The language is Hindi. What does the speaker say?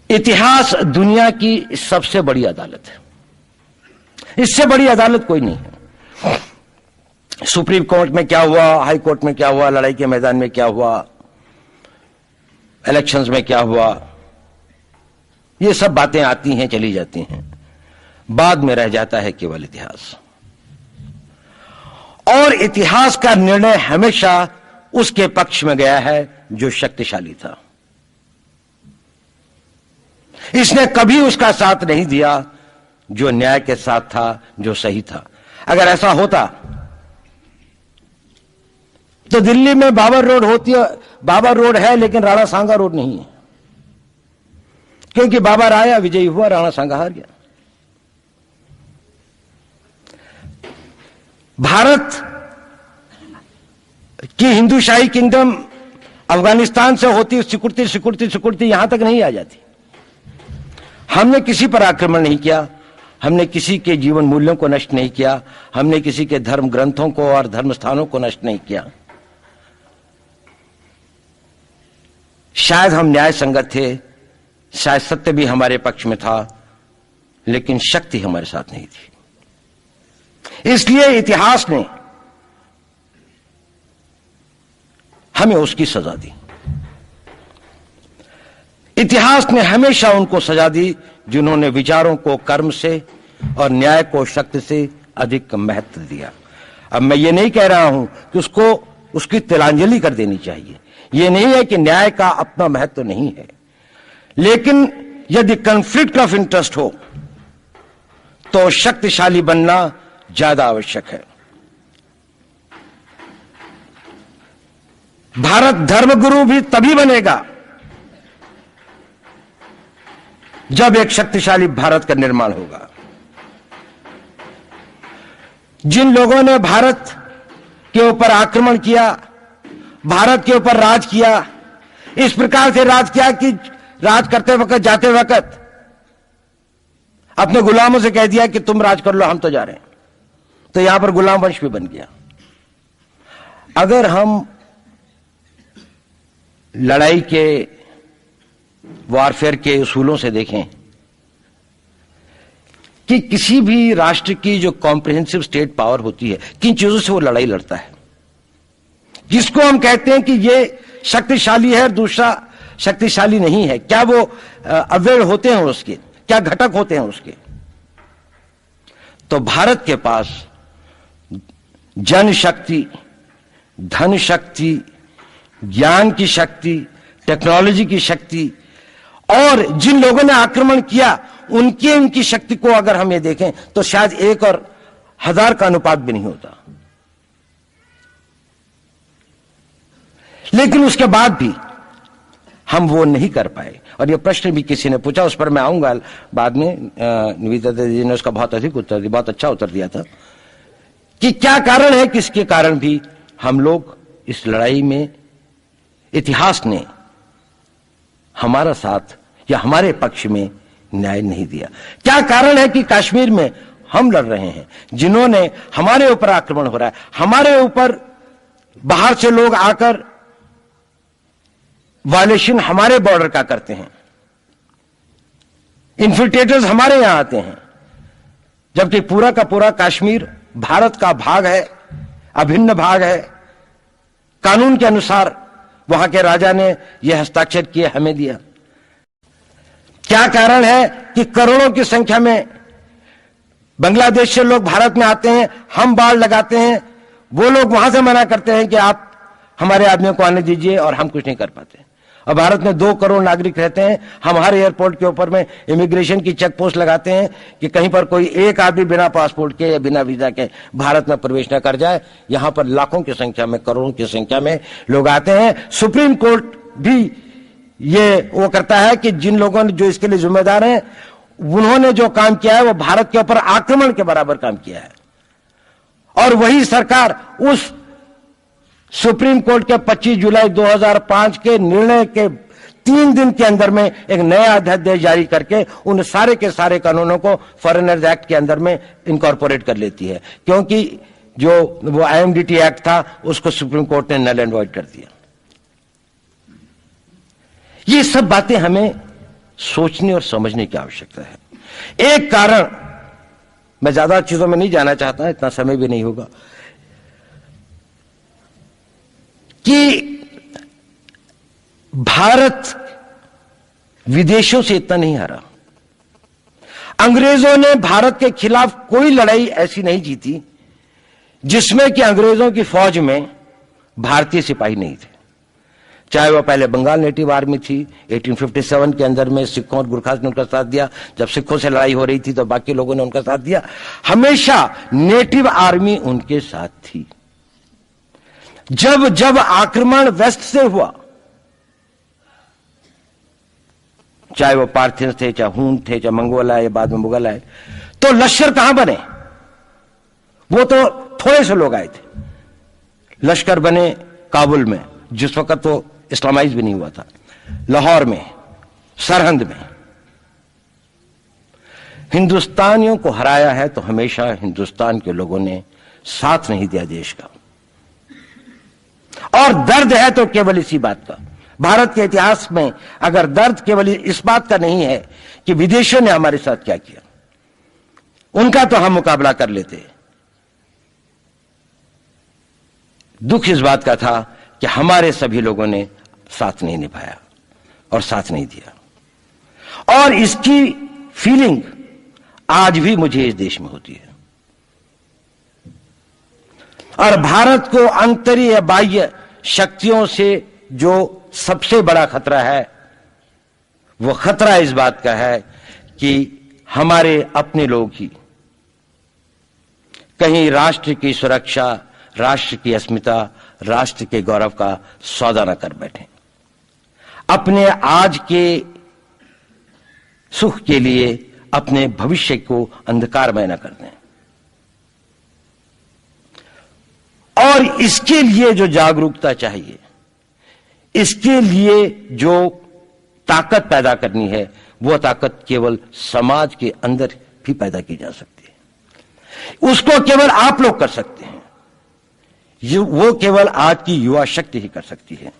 इतिहास दुनिया की सबसे बड़ी अदालत है। इससे बड़ी अदालत कोई नहीं है। सुप्रीम कोर्ट में क्या हुआ, हाई कोर्ट में क्या हुआ, लड़ाई के मैदान में क्या हुआ, इलेक्शंस में क्या हुआ, ये सब बातें आती हैं, चली जाती हैं। बाद में रह जाता है केवल इतिहास। और इतिहास का निर्णय हमेशा उसके पक्ष में गया है जो शक्तिशाली था। इसने कभी उसका साथ नहीं दिया जो न्याय के साथ था, जो सही था। अगर ऐसा होता तो दिल्ली में बाबर रोड होती है, बाबर रोड है लेकिन राणा सांगा रोड नहीं है, क्योंकि बाबर आया, विजयी हुआ, राणा सांगा हार गया। भारत की हिंदूशाही किंगडम अफगानिस्तान से होती सिकुड़ती सिकुड़ती सिकुड़ती यहां तक नहीं आ जाती। हमने किसी पर आक्रमण नहीं किया, हमने किसी के जीवन मूल्यों को नष्ट नहीं किया, हमने किसी के धर्म ग्रंथों को और धर्म स्थानों को नष्ट नहीं किया। शायद हम न्याय संगत थे, शायद सत्य भी हमारे पक्ष में था, लेकिन शक्ति हमारे साथ नहीं थी। इसलिए इतिहास ने हमें उसकी सजा दी। इतिहास ने हमेशा उनको सजा दी जिन्होंने विचारों को कर्म से और न्याय को शक्ति से अधिक महत्व दिया। अब मैं ये नहीं कह रहा हूं कि उसको उसकी तिलांजलि कर देनी चाहिए, ये नहीं है कि न्याय का अपना महत्व नहीं है, लेकिन यदि कॉन्फ्लिक्ट ऑफ इंटरेस्ट हो तो शक्तिशाली बनना ज्यादा आवश्यक है। भारत धर्मगुरु भी तभी बनेगा जब एक शक्तिशाली भारत का निर्माण होगा। जिन लोगों ने भारत के ऊपर आक्रमण किया, भारत के ऊपर राज किया, इस प्रकार से राज किया कि राज करते वक्त, जाते वक्त अपने गुलामों से कह दिया कि तुम राज कर लो, हम तो जा रहे हैं, तो यहां पर गुलाम वंश भी बन गया। अगर हम लड़ाई के वॉरफेयर के उसूलों से देखें कि किसी भी राष्ट्र की जो कॉम्प्रिहेंसिव स्टेट पावर होती है, किन चीजों से वो लड़ाई लड़ता है, जिसको हम कहते हैं कि ये शक्तिशाली है, दूसरा शक्तिशाली नहीं है, क्या वो अवयव होते हैं उसके, क्या घटक होते हैं उसके। तो भारत के पास जनशक्ति, धन शक्ति, ज्ञान की शक्ति, टेक्नोलॉजी की शक्ति, और जिन लोगों ने आक्रमण किया उनकी शक्ति को अगर हम ये देखें तो शायद 1 और 1000 का अनुपात भी नहीं होता। लेकिन उसके बाद भी हम वो नहीं कर पाए। और ये प्रश्न भी किसी ने पूछा, उस पर मैं आऊंगा बाद में। निवेदिता जी ने उसका बहुत अधिक उत्तर दिया, बहुत अच्छा उत्तर दिया था कि क्या कारण है, किसके कारण भी हम लोग इस लड़ाई में इतिहास ने हमारा साथ या हमारे पक्ष में न्याय नहीं दिया। क्या कारण है कि कश्मीर में हम लड़ रहे हैं, जिन्होंने हमारे ऊपर आक्रमण हो रहा है, हमारे ऊपर बाहर से लोग आकर वायलेशन हमारे बॉर्डर का करते हैं, इन्फिल्ट्रेटर्स हमारे यहां आते हैं, जबकि पूरा का पूरा कश्मीर भारत का भाग है, अभिन्न भाग है। कानून के अनुसार वहां के राजा ने यह हस्ताक्षर किए, हमें दिया। क्या कारण है कि करोड़ों की संख्या में बांग्लादेश से लोग भारत में आते हैं, हम बाड़ लगाते हैं, वो लोग वहां से मना करते हैं कि आप हमारे आदमियों को आने दीजिए, और हम कुछ नहीं कर पाते। और भारत में 2 करोड़ नागरिक रहते हैं, हम हर एयरपोर्ट के ऊपर में इमिग्रेशन की चेक पोस्ट लगाते हैं कि कहीं पर कोई एक आदमी बिना पासपोर्ट के या बिना वीजा के भारत में प्रवेश न कर जाए। यहां पर लाखों की संख्या में, करोड़ों की संख्या में लोग आते हैं। सुप्रीम कोर्ट भी ये वो करता है कि जिन लोगों ने, जो इसके लिए जिम्मेदार हैं, उन्होंने जो काम किया है वो भारत के ऊपर आक्रमण के बराबर काम किया है। और वही सरकार उस सुप्रीम कोर्ट के 25 जुलाई 2005 के निर्णय के 3 दिन के अंदर में एक नया अध्यादेश जारी करके उन सारे के सारे कानूनों को फॉरेनर्स एक्ट के अंदर में इनकॉर्पोरेट कर लेती है, क्योंकि जो वो IMDT एक्ट था उसको सुप्रीम कोर्ट ने नल एंड वॉइड कर दिया। ये सब बातें हमें सोचने और समझने की आवश्यकता है। एक कारण, मैं ज्यादा चीजों में नहीं जाना चाहता, इतना समय भी नहीं होगा, कि भारत विदेशों से इतना नहीं हारा। अंग्रेजों ने भारत के खिलाफ कोई लड़ाई ऐसी नहीं जीती जिसमें कि अंग्रेजों की फौज में भारतीय सिपाही नहीं थे। चाहे वह पहले बंगाल नेटिव आर्मी थी, 1857 के अंदर में सिखों और गुरखास ने उनका साथ दिया, जब सिखों से लड़ाई हो रही थी तो बाकी लोगों ने उनका साथ दिया। हमेशा नेटिव आर्मी उनके साथ थी। जब जब आक्रमण वेस्ट से हुआ, चाहे वो पार्थियंस थे, चाहे हून थे, चाहे मंगोल आए, बाद में मुगल आए, तो लश्कर कहां बने? वो तो थोड़े से लोग आए थे। लश्कर बने काबुल में, जिस वक्त तो इस्लामाइज भी नहीं हुआ था, लाहौर में, सरहंद में। हिंदुस्तानियों को हराया है तो हमेशा हिंदुस्तान के लोगों ने साथ नहीं दिया देश का। और दर्द है तो केवल इसी बात का। भारत के इतिहास में अगर दर्द केवल इस बात का नहीं है कि विदेशों ने हमारे साथ क्या किया, उनका तो हम मुकाबला कर लेते, दुख इस बात का था कि हमारे सभी लोगों ने साथ नहीं निभाया और साथ नहीं दिया। और इसकी फीलिंग आज भी मुझे इस देश में होती है। और भारत को आंतरिक बाह्य शक्तियों से जो सबसे बड़ा खतरा है, वो खतरा इस बात का है कि हमारे अपने लोग ही कहीं राष्ट्र की सुरक्षा, राष्ट्र की अस्मिता, राष्ट्र के गौरव का सौदा न कर बैठे, अपने आज के सुख के लिए अपने भविष्य को अंधकारमय न कर दें। और इसके लिए जो जागरूकता चाहिए, इसके लिए जो ताकत पैदा करनी है, वो ताकत केवल समाज के अंदर भी पैदा की जा सकती है। उसको केवल आप लोग कर सकते हैं, वो केवल आज की युवा शक्ति ही कर सकती है।